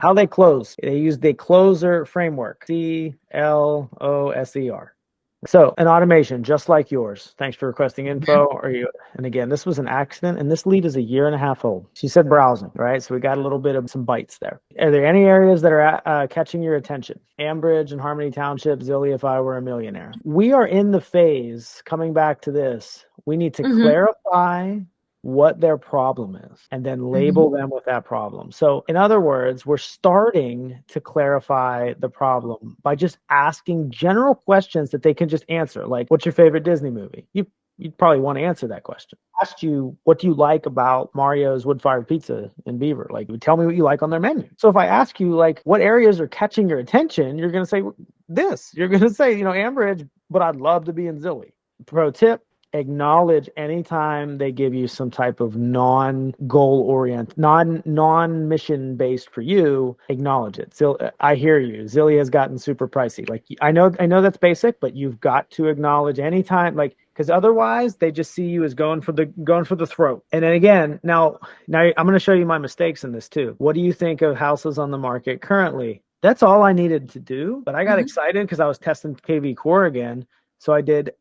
How they close. They use the closer framework, CLOSER. So an automation just like yours. Thanks for requesting info. And again, this was an accident, and this lead is a year and a half old. She said browsing, right? So we got a little bit of some bites there. Are there any areas that are catching your attention? Ambridge and Harmony Township, Zilly, if I were a millionaire. We are in the phase, coming back to this, we need to clarify what their problem is and then label them with that problem. So in other words, we're starting to clarify the problem by just asking general questions that they can just answer. Like, what's your favorite Disney movie? You'd probably want to answer that question. Asked you, what do you like about Mario's wood-fired pizza in Beaver? Like, tell me what you like on their menu. So if I ask you, like, what areas are catching your attention, you're going to say this. You're going to say, Ambridge, but I'd love to be in Zilly. Pro tip, acknowledge anytime they give you some type of non-goal oriented, non-mission based for you, acknowledge it. So I hear you. Zilly has gotten super pricey. Like, I know that's basic, but you've got to acknowledge anytime, like, because otherwise they just see you as going for the throat. And then again, now I'm going to show you my mistakes in this too. What do you think of houses on the market currently? That's all I needed to do, but I got excited because I was testing KV Core again. So I did.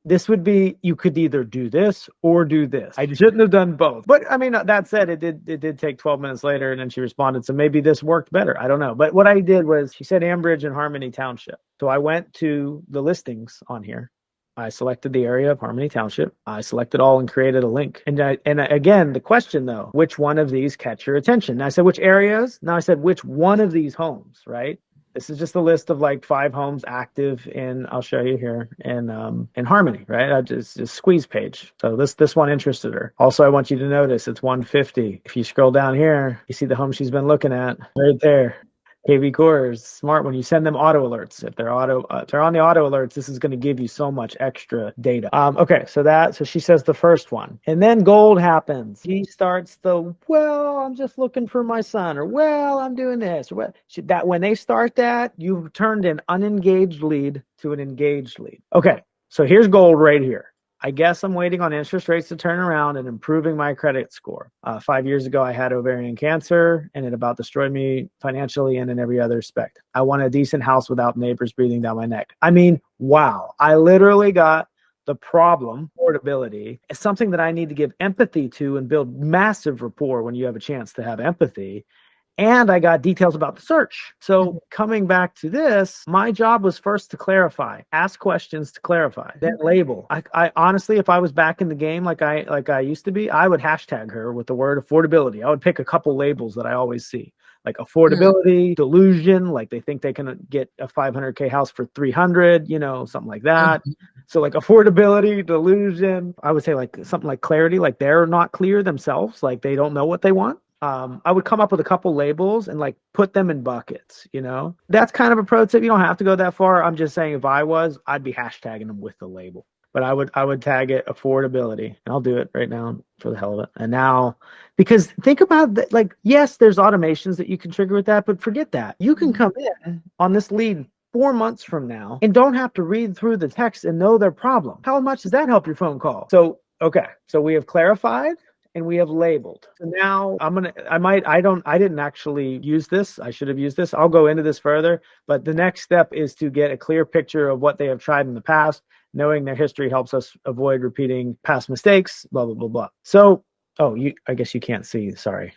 This would be, you could either do this or do this. I shouldn't have done both. But I mean, that said, it did take 12 minutes later, and then she responded. So maybe this worked better. I don't know. But what I did was, she said Ambridge and Harmony Township. So I went to the listings on here. I selected the area of Harmony Township. I selected all and created a link. And again, the question though, which one of these catch your attention? Now I said, which areas? Now I said, which one of these homes, right? This is just a list of like 5 homes active in, I'll show you here, in Harmony, right? I just squeeze page. So this one interested her. Also, I want you to notice it's 150. If you scroll down here, you see the home she's been looking at right there. KV Core is smart when you send them auto alerts. If they're on the auto alerts, this is going to give you so much extra data. Okay, so she says the first one, and then gold happens. She starts I'm just looking for my son, or well, I'm doing this, or what. That when they start that, you've turned an unengaged lead to an engaged lead. Okay, so here's gold right here. I guess I'm waiting on interest rates to turn around and improving my credit score. 5 years ago, I had ovarian cancer, and it about destroyed me financially and in every other respect. I want a decent house without neighbors breathing down my neck. I mean, wow. I literally got the problem, affordability, is something that I need to give empathy to and build massive rapport when you have a chance to have empathy. And I got details about the search. So coming back to this, my job was first to clarify, ask questions to clarify, then label. I honestly, if I was back in the game like I used to be, I would hashtag her with the word affordability. I would pick a couple labels that I always see, like affordability, delusion, like they think they can get a 500K house for 300, something like that. So like affordability, delusion, I would say like something like clarity, like they're not clear themselves, like they don't know what they want. I would come up with a couple labels and like put them in buckets, That's kind of a pro tip. You don't have to go that far. I'm just saying if I was, I'd be hashtagging them with the label. But I would tag it affordability. And I'll do it right now for the hell of it. And now, because think about that, like, yes, there's automations that you can trigger with that, but forget that. You can come in on this lead 4 months from now and don't have to read through the text and know their problem. How much does that help your phone call? So, okay. So we have clarified and we have labeled. So now I didn't actually use this. I should have used this. I'll go into this further, but the next step is to get a clear picture of what they have tried in the past. Knowing their history helps us avoid repeating past mistakes, blah, blah, blah, blah. So, I guess you can't see, sorry.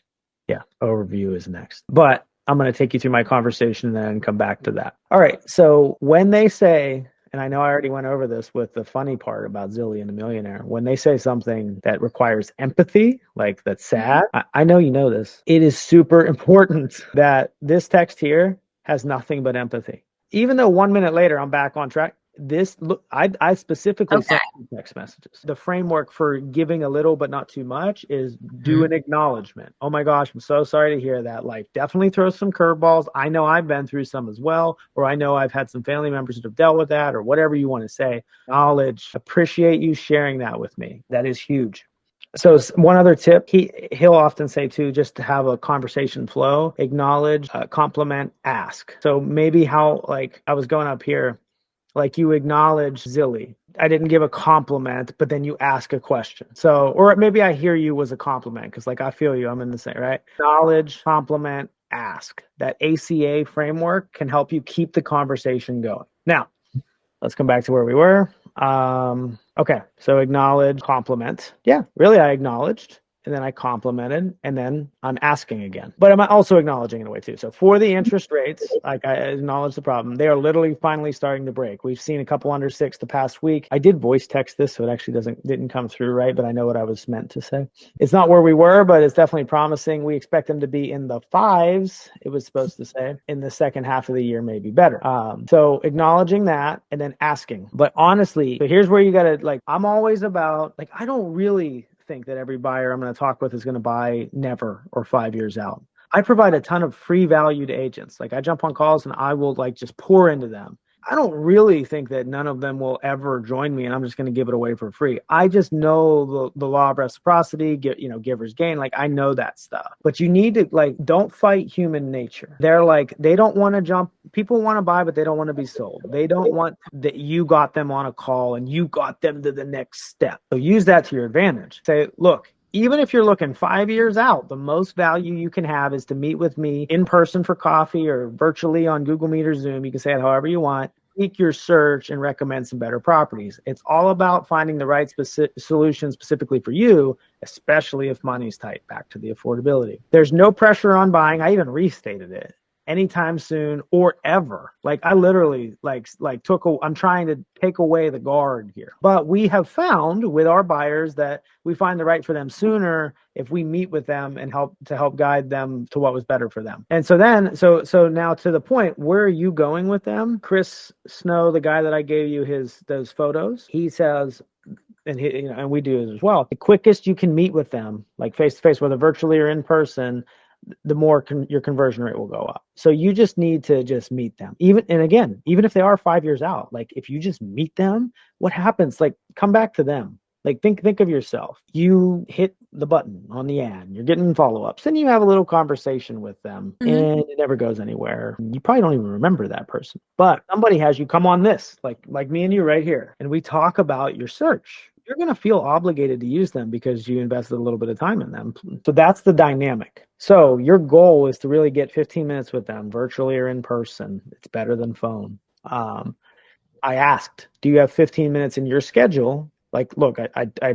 Yeah, overview is next. But I'm going to take you through my conversation and then come back to that. All right, so when they say, and I know I already went over this with the funny part about Zilly and the Millionaire. When they say something that requires empathy, like that's sad, I know you know this. It is super important that this text here has nothing but empathy. Even though 1 minute later I'm back on track, I specifically sent text messages. The framework for giving a little but not too much is do an acknowledgement. Oh my gosh, I'm so sorry to hear that. Like, definitely throw some curveballs. I know I've been through some as well, or I know I've had some family members that have dealt with that, or whatever you want to say. Acknowledge, appreciate you sharing that with me. That is huge. So one other tip, he'll often say too, just to have a conversation flow, acknowledge, compliment, ask. So maybe how, like I was going up here, like you acknowledge Zilly. I didn't give a compliment, but then you ask a question. So, or maybe I hear you was a compliment because like I feel you, I'm in the same, right? Acknowledge, compliment, ask. That ACA framework can help you keep the conversation going. Now, let's come back to where we were. Okay, so acknowledge, compliment. Yeah, really, I acknowledged, and then I complimented, and then I'm asking again. But I'm also acknowledging in a way too. So for the interest rates, like I acknowledge the problem. They are literally finally starting to break. We've seen a couple under 6 the past week. I did voice text this, so it actually didn't come through right, but I know what I was meant to say. It's not where we were, but it's definitely promising. We expect them to be in the 5s, it was supposed to say, in the second half of the year, maybe better. So acknowledging that and then asking. But honestly, so here's where you got to, like, I'm always about, like, I don't really think that every buyer I'm going to talk with is going to buy never or 5 years out. I provide a ton of free value to agents. Like, I jump on calls and I will like just pour into them. I don't really think that none of them will ever join me and I'm just going to give it away for free. I just know the law of reciprocity, giver's gain. Like, I know that stuff. But you need to, like, don't fight human nature. They're like, they don't want to jump. People want to buy, but they don't want to be sold. They don't want that you got them on a call and you got them to the next step. So use that to your advantage. Say, look, even if you're looking 5 years out, the most value you can have is to meet with me in person for coffee or virtually on Google Meet or Zoom. You can say it however you want. Tweak your search and recommend some better properties. It's all about finding the right solution specifically for you, especially if money's tight. Back to the affordability. There's no pressure on buying. I even restated it. Anytime soon or ever. Like, I literally I'm trying to take away the guard here. But we have found with our buyers that we find the right for them sooner if we meet with them and help guide them to what was better for them. And so now to the point, where are you going with them? Chris Snow, the guy that I gave you those photos, he says, and we do it as well, the quickest you can meet with them, like face to face, whether virtually or in person, the more your conversion rate will go up. So you just need to just meet them. Even if they are 5 years out, like, if you just meet them, what happens? Like, come back to them. Like, think of yourself. You hit the button on the ad, you're getting follow-ups, then you have a little conversation with them, and it never goes anywhere. You probably don't even remember that person, but somebody has you come on this, like me and you right here, and we talk about your search. You're going to feel obligated to use them because you invested a little bit of time in them. So that's the dynamic. So your goal is to really get 15 minutes with them, virtually or in person. It's better than phone. I asked, do you have 15 minutes in your schedule? Like, look, I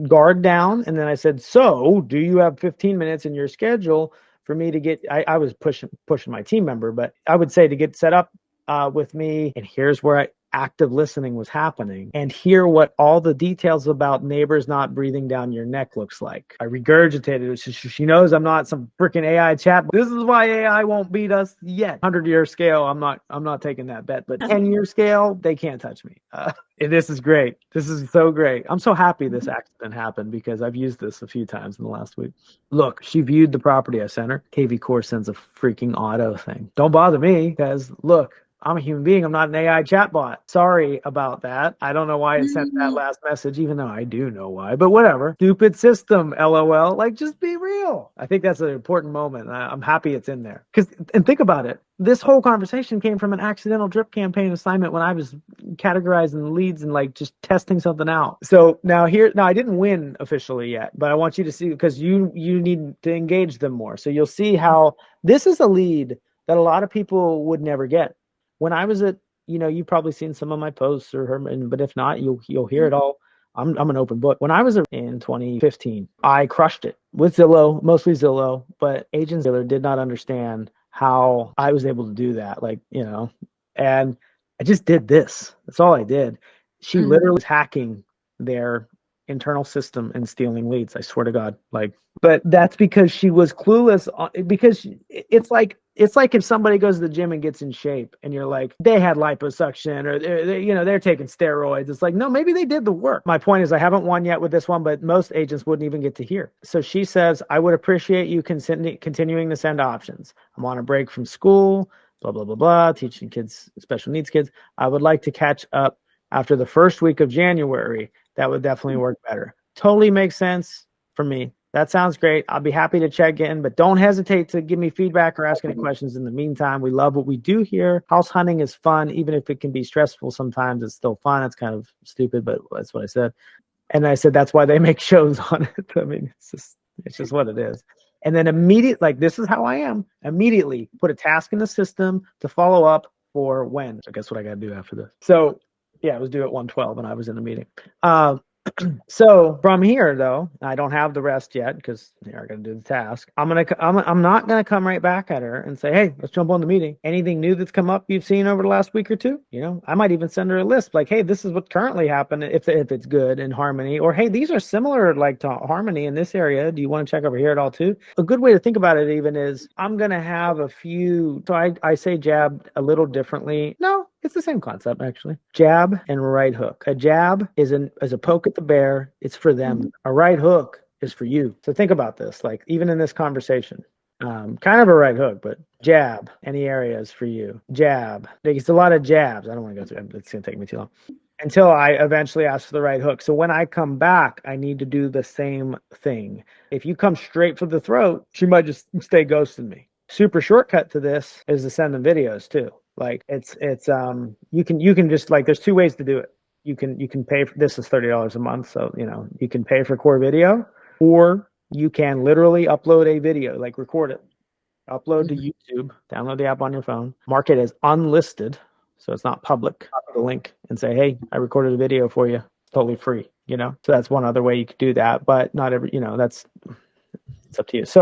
guard down, and then I said, so do you have 15 minutes in your schedule for me to get, I was pushing my team member, but I would say to get set up with me, and here's where active listening was happening, and hear what all the details about neighbors not breathing down your neck looks like. I regurgitated it. She knows I'm not some freaking AI chat. This is why AI won't beat us yet. 100-year scale, I'm not taking that bet, but 10-year scale, they can't touch me. This is great. This is so great. I'm so happy this accident happened because I've used this a few times in the last week. Look, she viewed the property I sent her. KV Core sends a freaking auto thing. Don't bother me, because look, I'm a human being. I'm not an AI chatbot. Sorry about that. I don't know why it sent that last message, even though I do know why, but whatever. Stupid system, LOL. Like, just be real. I think that's an important moment. I'm happy it's in there. And think about it. This whole conversation came from an accidental drip campaign assignment when I was categorizing leads and like just testing something out. So now I didn't win officially yet, but I want you to see, because you need to engage them more. So you'll see how this is a lead that a lot of people would never get. When I was at, you've probably seen some of my posts but if not, you'll hear it all. I'm an open book. When I was in 2015, I crushed it with Zillow, mostly Zillow, but Agent Zillow did not understand how I was able to do that. And I just did this. That's all I did. She literally was hacking their internal system and stealing leads. I swear to God. But that's because she was clueless because it's like if somebody goes to the gym and gets in shape and you're like, they had liposuction or they're taking steroids. It's like, no, maybe they did the work. My point is, I haven't won yet with this one, but most agents wouldn't even get to hear. So she says, I would appreciate you continuing to send options. I'm on a break from school, blah, blah, blah, blah, teaching kids, special needs kids. I would like to catch up after the first week of January. That would definitely work better. Totally makes sense for me. That sounds great. I'll be happy to check in, but don't hesitate to give me feedback or ask any questions in the meantime. We love what we do here. House hunting is fun, even if it can be stressful sometimes. It's still fun. It's kind of stupid, but that's what I said. And I said that's why they make shows on it. I mean, it's just what it is. And then immediately, like, this is how I am, immediately put a task in the system to follow up for when. So guess what I got to do after this? So yeah, it was due at 1:12 and I was in the meeting. So from here, though, I don't have the rest yet because I got to do the task. I'm not gonna come right back at her and say, "Hey, let's jump on the meeting. Anything new that's come up you've seen over the last week or two?" I might even send her a list like, "Hey, this is what currently happened. If it's good in Harmony, or hey, these are similar like to Harmony in this area. Do you want to check over here at all too?" A good way to think about it even is I'm gonna have a few. So I say jab a little differently. No, it's the same concept, actually. Jab and right hook. A jab is a poke at the bear. It's for them. A right hook is for you. So think about this, like even in this conversation, kind of a right hook, but jab, any area is for you. Jab. It's a lot of jabs. I don't want to go through it. It's going to take me too long. Until I eventually ask for the right hook. So when I come back, I need to do the same thing. If you come straight for the throat, she might just stay ghosting me. Super shortcut to this is to send them videos too. Like it's you can just like there's two ways to do it. You can pay for this is $30 a month, so you can pay for core video, or you can literally upload a video, like record it, upload to YouTube, download the app on your phone, mark it as unlisted, so it's not public. Copy the link and say, "Hey, I recorded a video for you, totally free." So that's one other way you could do that, but not every. That's it's up to you. So